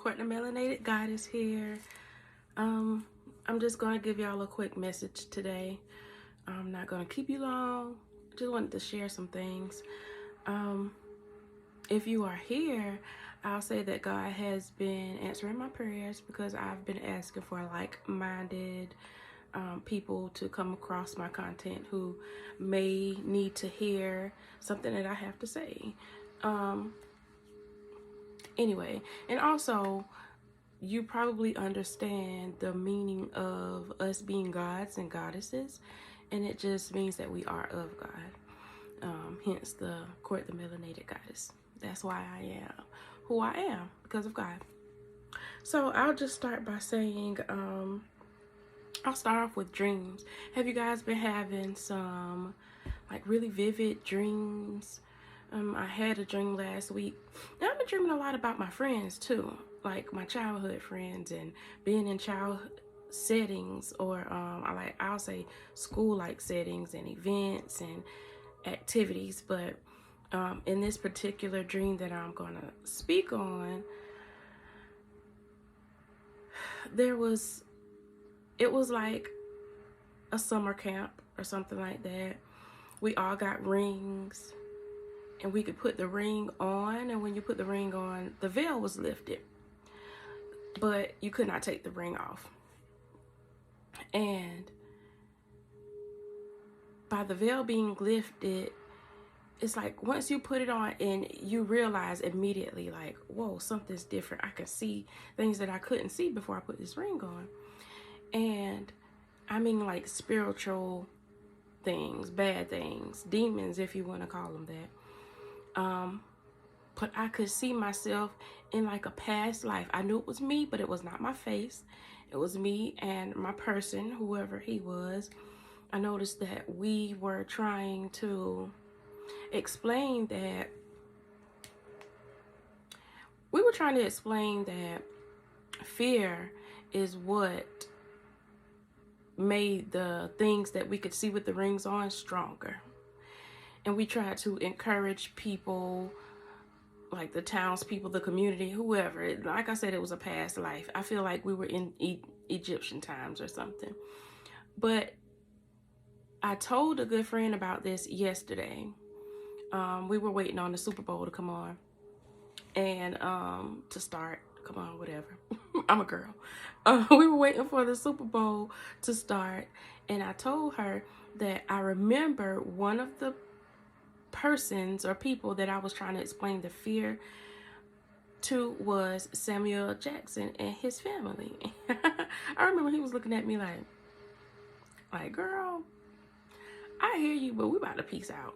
Courtney Melanated Goddess here. I'm just gonna give y'all a quick message today. I'm not gonna keep you long. Just wanted to share some things. If you are here, I'll say that God has been answering my prayers because I've been asking for like-minded people to come across my content who may need to hear something that I have to say. Anyway, and also, you probably understand the meaning of us being gods and goddesses, and it just means that we are of God. Hence the Court the Melanated Goddess. That's why I am who I am, because of God. So I'll just start by saying, I'll start off with dreams. Have you guys been having some like really vivid dreams? I had a dream last week, and I've been dreaming a lot about my friends too, like my childhood friends and being in child settings, or I'll say school-like settings and events and activities. But in this particular dream that I'm gonna speak on, it was like a summer camp or something like that. We all got rings, and we could put the ring on, and when you put the ring on, the veil was lifted, but you could not take the ring off. And by the veil being lifted, it's like once you put it on and you realize immediately, like, whoa, something's different. I can see things that I couldn't see before I put this ring on. And I mean like spiritual things, bad things, demons, if you want to call them that. But I could see myself in like a past life. I knew it was me, but it was not my face. It was me and my person, whoever he was. I noticed that we were trying to explain that fear is what made the things that we could see with the rings on stronger. And we tried to encourage people, like the townspeople, the community, whoever. Like I said, it was a past life. I feel like we were in Egyptian times or something. But I told a good friend about this yesterday. We were waiting on the Super Bowl to come on and to start. Come on, whatever. I'm a girl. We were waiting for the Super Bowl to start, and I told her that I remember one of the persons or people that I was trying to explain the fear to was Samuel Jackson and his family. I remember he was looking at me like, girl, I hear you, but we about to peace out.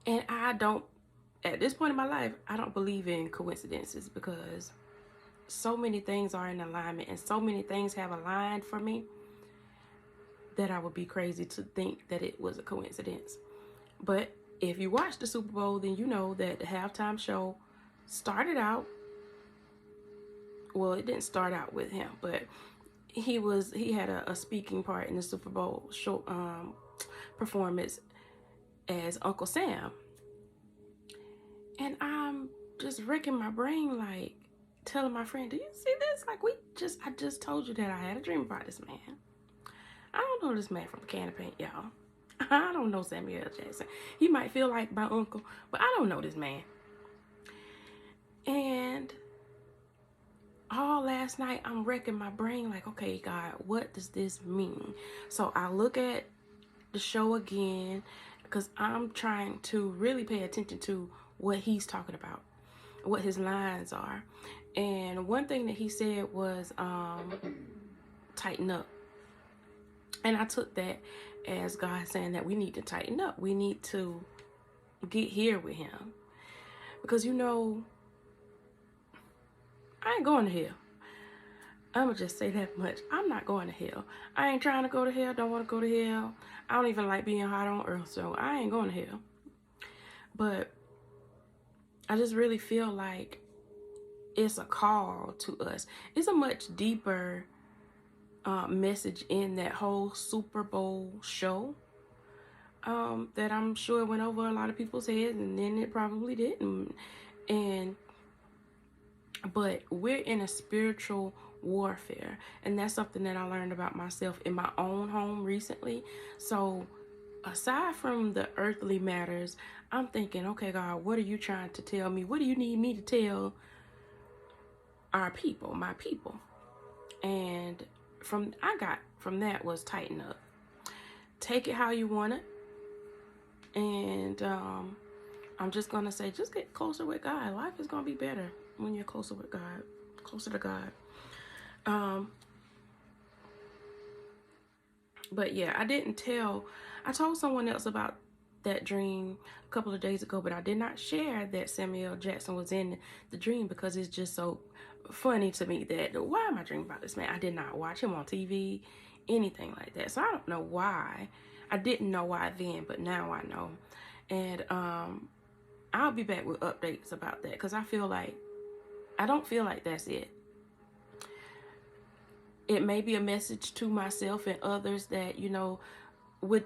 And at this point in my life, I don't believe in coincidences, because so many things are in alignment and so many things have aligned for me that I would be crazy to think that it was a coincidence. But if you watch the Super Bowl, then you know that the halftime show started out, well, it didn't start out with him, but he had a speaking part in the Super Bowl show performance as Uncle Sam. And I'm just wrecking my brain, like telling my friend, do you see this? Like I just told you that I had a dream about this man. I don't know this man from a can of paint, y'all. I don't know Samuel Jackson. He might feel like my uncle, but I don't know this man. And all last night, I'm wrecking my brain like, okay, God, what does this mean? So I look at the show again, because I'm trying to really pay attention to what he's talking about, what his lines are. And one thing that he said was tighten up. And I took that as God saying that we need to tighten up. We need to get here with him. Because, you know, I ain't going to hell. I'm going to just say that much. I'm not going to hell. I ain't trying to go to hell. Don't want to go to hell. I don't even like being hot on earth, so I ain't going to hell. But I just really feel like it's a call to us. It's a much deeper message in that whole Super Bowl show that I'm sure went over a lot of people's heads, and then it probably didn't. And But we're in a spiritual warfare, and that's something that I learned about myself in my own home recently. So aside from the earthly matters, I'm thinking, okay, God, what are you trying to tell me? What do you need me to tell our people, my people? And from that was tighten up. Take it how you want it. And I'm just going to say, just get closer with God. Life is going to be better when you're closer with God, closer to God. But yeah, I told someone else about that dream a couple of days ago, but I did not share that Samuel Jackson was in the dream because it's just so funny to me that why am I dreaming about this man? I did not watch him on TV, anything like that. So I don't know why. I didn't know why then, but now I know. And I'll be back with updates about that because I don't feel like that's it. It may be a message to myself and others that, with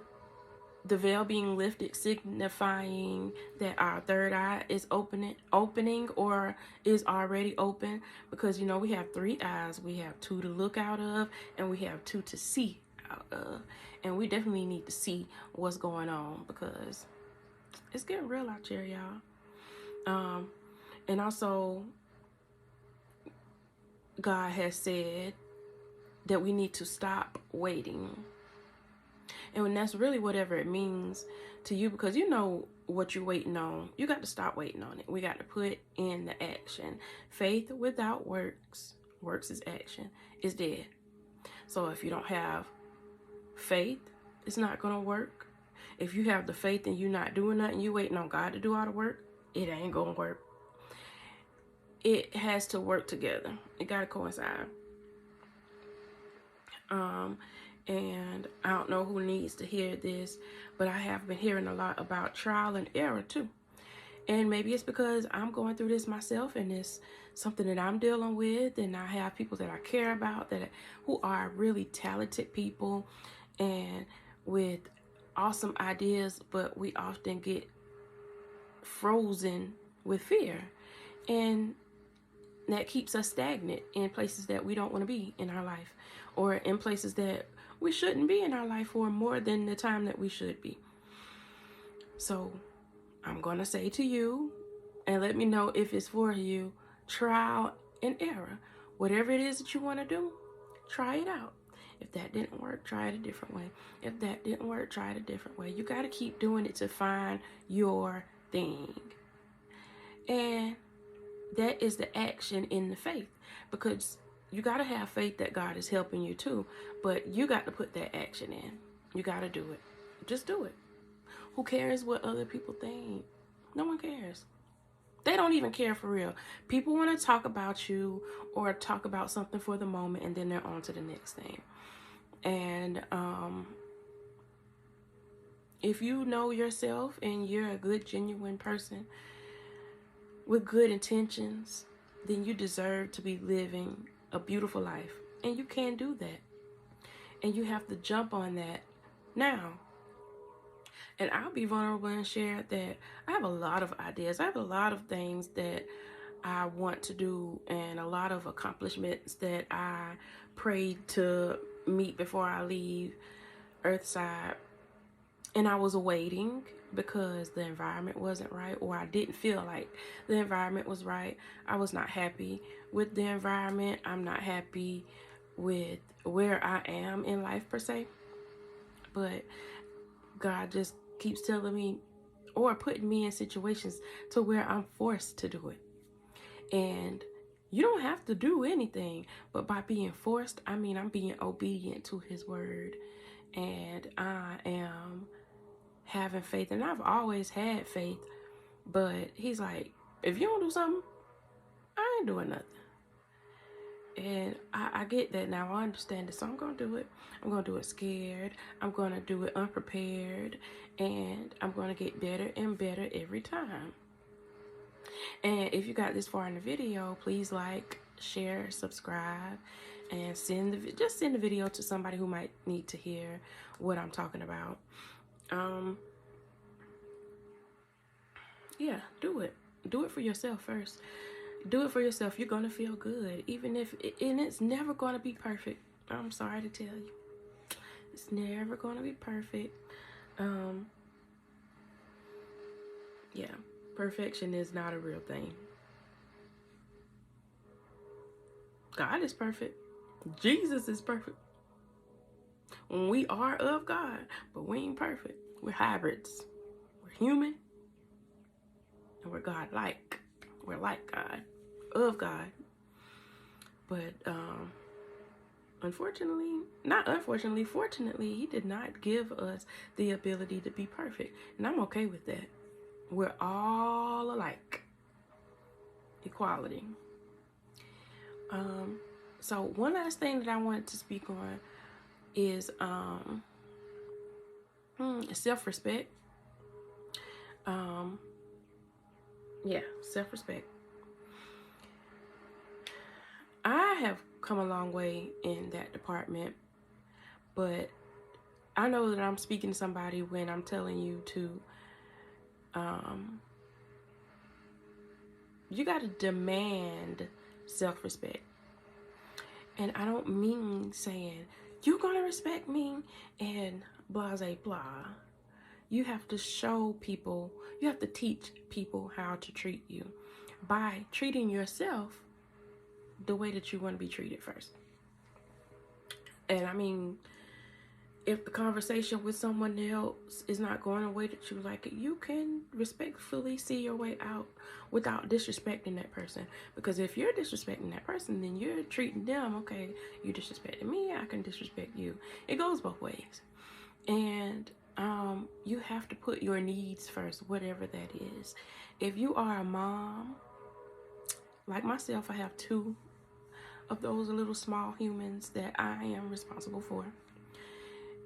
the veil being lifted, signifying that our third eye is opening or is already open, because we have 3 eyes. We have 2 to look out of, and we have 2 to see out of. And we definitely need to see what's going on because it's getting real out here, y'all. And also, God has said that we need to stop waiting. And that's really whatever it means to you, because you know what you're waiting on. You got to stop waiting on it. We got to put in the action. Faith without works is action, is dead. So if you don't have faith, it's not going to work. If you have the faith and you're not doing nothing, you waiting on God to do all the work, it ain't going to work. It has to work together. It got to coincide. And I don't know who needs to hear this, but I have been hearing a lot about trial and error too. And maybe it's because I'm going through this myself, and it's something that I'm dealing with, and I have people that I care about who are really talented people and with awesome ideas, but we often get frozen with fear, and that keeps us stagnant in places that we don't want to be in our life, or in places that we shouldn't be in our life for more than the time that we should be. So I'm going to say to you, and let me know if it's for you, trial and error. Whatever it is that you want to do, try it out. If that didn't work, try it a different way. If that didn't work, try it a different way. You got to keep doing it to find your thing. And that is the action in the faith, because you got to have faith that God is helping you too, but you got to put that action in. You got to do it. Just do it. Who cares what other people think? No one cares. They don't even care for real. People want to talk about you or talk about something for the moment, and then they're on to the next thing. And if you know yourself and you're a good, genuine person with good intentions, then you deserve to be living a beautiful life. And you can do that. And you have to jump on that now. And I'll be vulnerable and share that I have a lot of ideas. I have a lot of things that I want to do, and a lot of accomplishments that I prayed to meet before I leave Earthside. And I was waiting because the environment wasn't right, or I didn't feel like the environment was right. I was not happy with the environment. I'm not happy with where I am in life per se. But God just keeps telling me, or putting me in situations to where I'm forced to do it. And you don't have to do anything, but by being forced, I mean I'm being obedient to his word. And I am having faith, and I've always had faith, but he's like, if you don't do something, I ain't doing nothing. And I get that now. I understand it. So I'm going to do it. I'm going to do it scared. I'm going to do it unprepared. And I'm going to get better and better every time. And if you got this far in the video, please like, share, subscribe, and send the video to somebody who might need to hear what I'm talking about. Yeah, do it. Do it for yourself first. Do it for yourself. You're going to feel good. Even if, and it's never going to be perfect. I'm sorry to tell you. It's never going to be perfect. Yeah, perfection is not a real thing. God is perfect. Jesus is perfect. We are of God, but we ain't perfect. We're hybrids. We're human, and we're God-like. We're like God, of God. But fortunately, he did not give us the ability to be perfect. And I'm okay with that. We're all alike. Equality. So one last thing that I wanted to speak on is self-respect. Yeah, self-respect. I have come a long way in that department, but I know that I'm speaking to somebody when I'm telling you to you got to demand self-respect. And I don't mean saying, you're going to respect me and blah, blah, blah. You have to show people, you have to teach people how to treat you by treating yourself the way that you want to be treated first. And I mean, if the conversation with someone else is not going the way that you like it, you can respectfully see your way out without disrespecting that person. Because if you're disrespecting that person, then you're treating them, okay, you disrespected me, I can disrespect you. It goes both ways. And you have to put your needs first, whatever that is. If you are a mom, like myself, I have 2 of those little small humans that I am responsible for.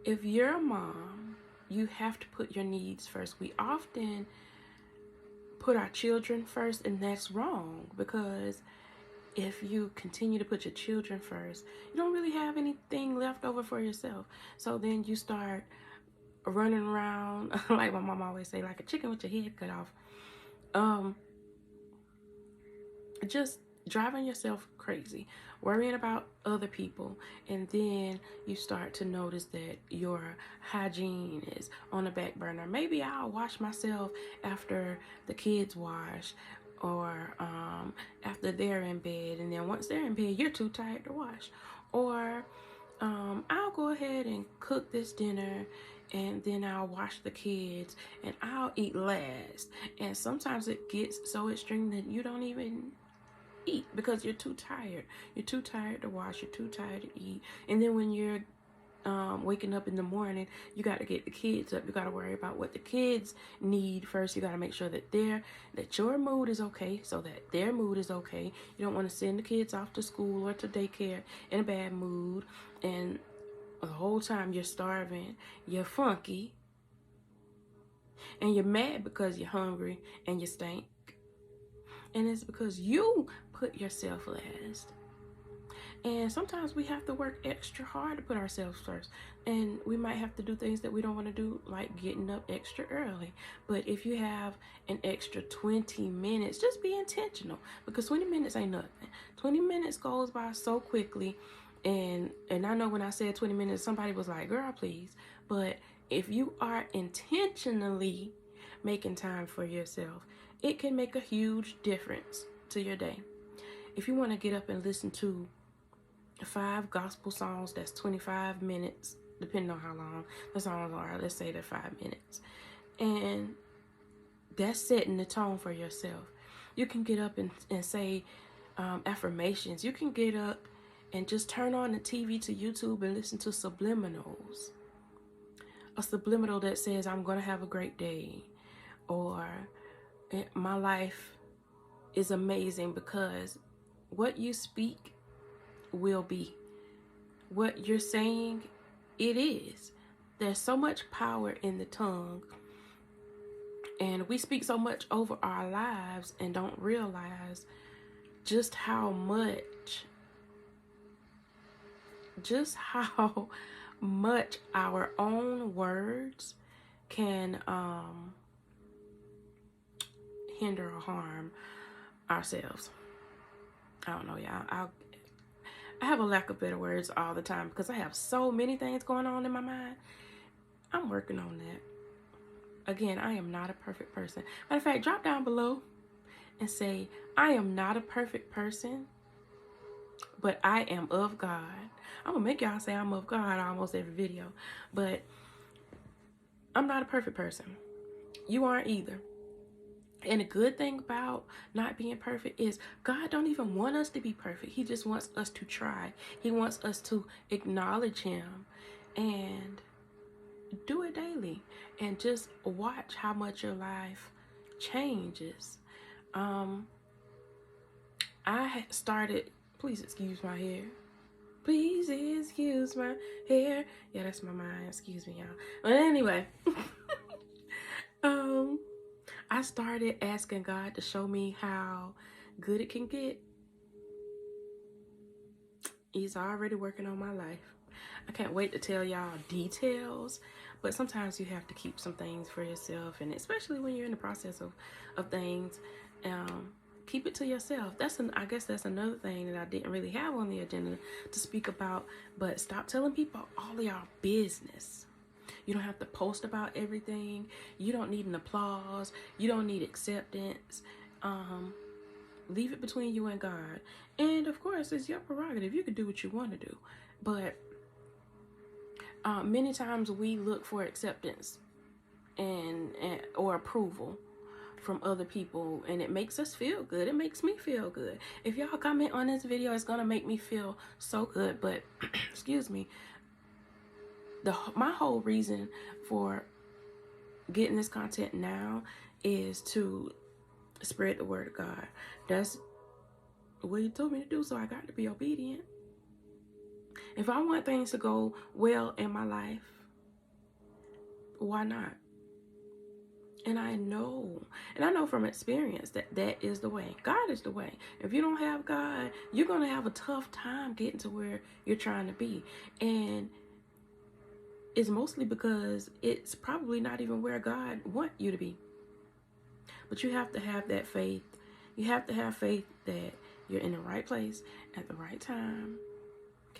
If you're a mom, you have to put your needs first. We often put our children first, and that's wrong, because if you continue to put your children first, you don't really have anything left over for yourself. So then you start running around, like my mom always say, like a chicken with your head cut off. Just driving yourself crazy, worrying about other people, and then you start to notice that your hygiene is on the back burner. Maybe I'll wash myself after the kids wash, or after they're in bed, and then once they're in bed, you're too tired to wash. Or I'll go ahead and cook this dinner, and then I'll wash the kids, and I'll eat last. And sometimes it gets so extreme that you don't even eat because you're too tired. You're too tired to wash. You're too tired to eat. And then when you're waking up in the morning, you got to get the kids up. You got to worry about what the kids need first. You got to make sure that your mood is okay, so that their mood is okay. You don't want to send the kids off to school or to daycare in a bad mood, and the whole time you're starving, you're funky, and you're mad because you're hungry and you stink. And it's because you put yourself last. And sometimes we have to work extra hard to put ourselves first. And we might have to do things that we don't want to do, like getting up extra early. But if you have an extra 20 minutes, just be intentional. Because 20 minutes ain't nothing. 20 minutes goes by so quickly. And I know when I said 20 minutes, somebody was like, girl, please. But if you are intentionally making time for yourself, it can make a huge difference to your day. If you want to get up and listen to 5 gospel songs, that's 25 minutes, depending on how long the songs are. Let's say they're 5 minutes. And that's setting the tone for yourself. You can get up and say affirmations. You can get up and just turn on the TV to YouTube and listen to subliminals. A subliminal that says, I'm going to have a great day. Or my life is amazing, because what you speak will be. What you're saying, it is. There's so much power in the tongue. And we speak so much over our lives and don't realize just how much our own words can hinder or harm ourselves. I don't know, y'all. I have a lack of better words all the time because I have so many things going on in my mind. I'm working on that. Again, I am not a perfect person. Matter of fact, drop down below and say, I am not a perfect person, but I am of God. I'm going to make y'all say I'm of God almost every video. But I'm not a perfect person. You aren't either. And the good thing about not being perfect is God don't even want us to be perfect. He just wants us to try. He wants us to acknowledge him and do it daily. And just watch how much your life changes. I started, please excuse my hair. Please excuse my hair. Yeah, that's my mind. Excuse me, y'all. But anyway, I started asking God to show me how good it can get. He's already working on my life. I can't wait to tell y'all details, but sometimes you have to keep some things for yourself, and especially when you're in the process of things, keep it to yourself. I guess that's another thing that I didn't really have on the agenda to speak about, but stop telling people all of y'all business. You don't have to post about everything. You don't need an applause. You don't need acceptance. Leave it between you and God. And of course, it's your prerogative. You can do what you want to do. But many times we look for acceptance and or approval from other people, and it makes us feel good. It makes me feel good. If y'all comment on this video, it's gonna make me feel so good. But excuse me, my whole reason for getting this content now is to spread the word of God. That's what he told me to do, so I got to be obedient. If I want things to go well in my life, why not? And I know from experience that that is the way. God is the way. If you don't have God, you're going to have a tough time getting to where you're trying to be. And it's mostly because it's probably not even where God wants you to be. But you have to have that faith. You have to have faith that you're in the right place at the right time.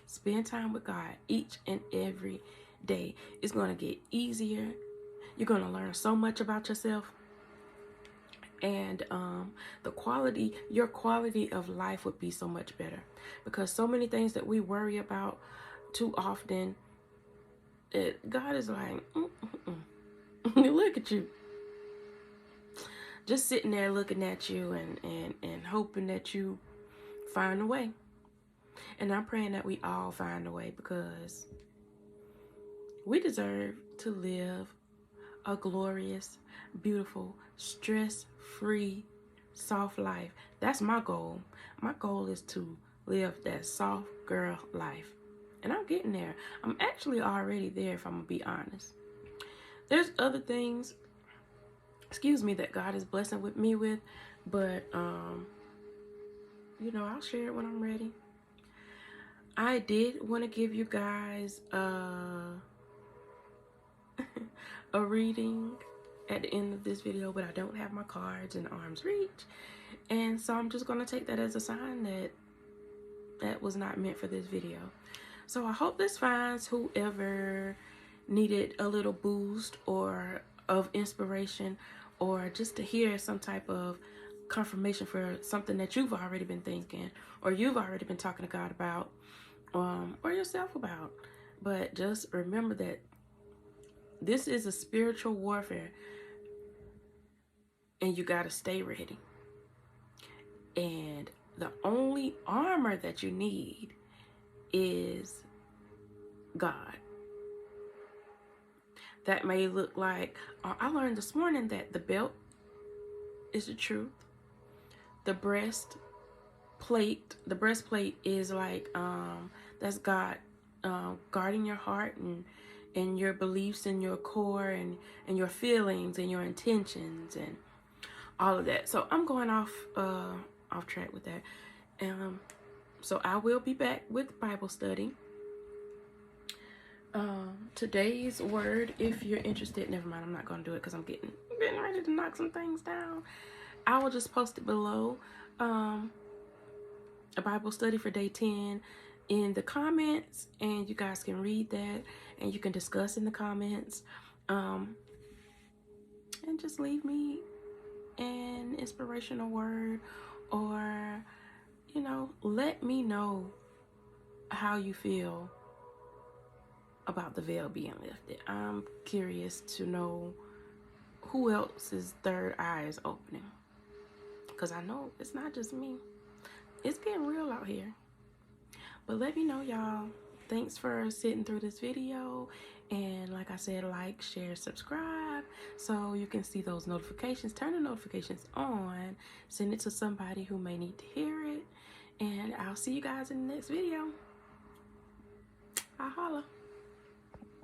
Spend time with God each and every day. It's going to get easier. You're going to learn so much about yourself. And your quality of life would be so much better. Because so many things that we worry about too often, God is like, look at you. Just sitting there looking at you and hoping that you find a way. And I'm praying that we all find a way, because we deserve to live a glorious, beautiful, stress-free, soft life. That's my goal. My goal is to live that soft girl life. And I'm getting there. I'm actually already there, if I'm going to be honest. There's other things, that God is blessing me with, but, I'll share it when I'm ready. I did want to give you guys a reading at the end of this video, but I don't have my cards in arm's reach. And so I'm just going to take that as a sign that that was not meant for this video. So I hope this finds whoever needed a little boost or of inspiration, or just to hear some type of confirmation for something that you've already been thinking, or you've already been talking to God about, or yourself about. But just remember that this is a spiritual warfare, and you got to stay ready. And the only armor that you need is God. That may look like, I learned this morning that the belt is the truth. The breastplate is like, that's God guarding your heart and your beliefs and your core and your feelings and your intentions and all of that. So I'm going off track with that. So I will be back with Bible study. Today's word, if you're interested, never mind, I'm not going to do it because I'm getting ready to knock some things down. I will just post it below about Bible study for day 10 in the comments, and you guys can read that and you can discuss in the comments, and just leave me an inspirational word, or let me know how you feel about the veil being lifted. I'm curious to know who else's third eye is opening, because I know it's not just me. It's getting real out here. But let me know, y'all. Thanks for sitting through this video, and like I said, like, share, subscribe so you can see those notifications. Turn the notifications on, send it to somebody who may need to hear it, and I'll see you guys in the next video. I'll holla.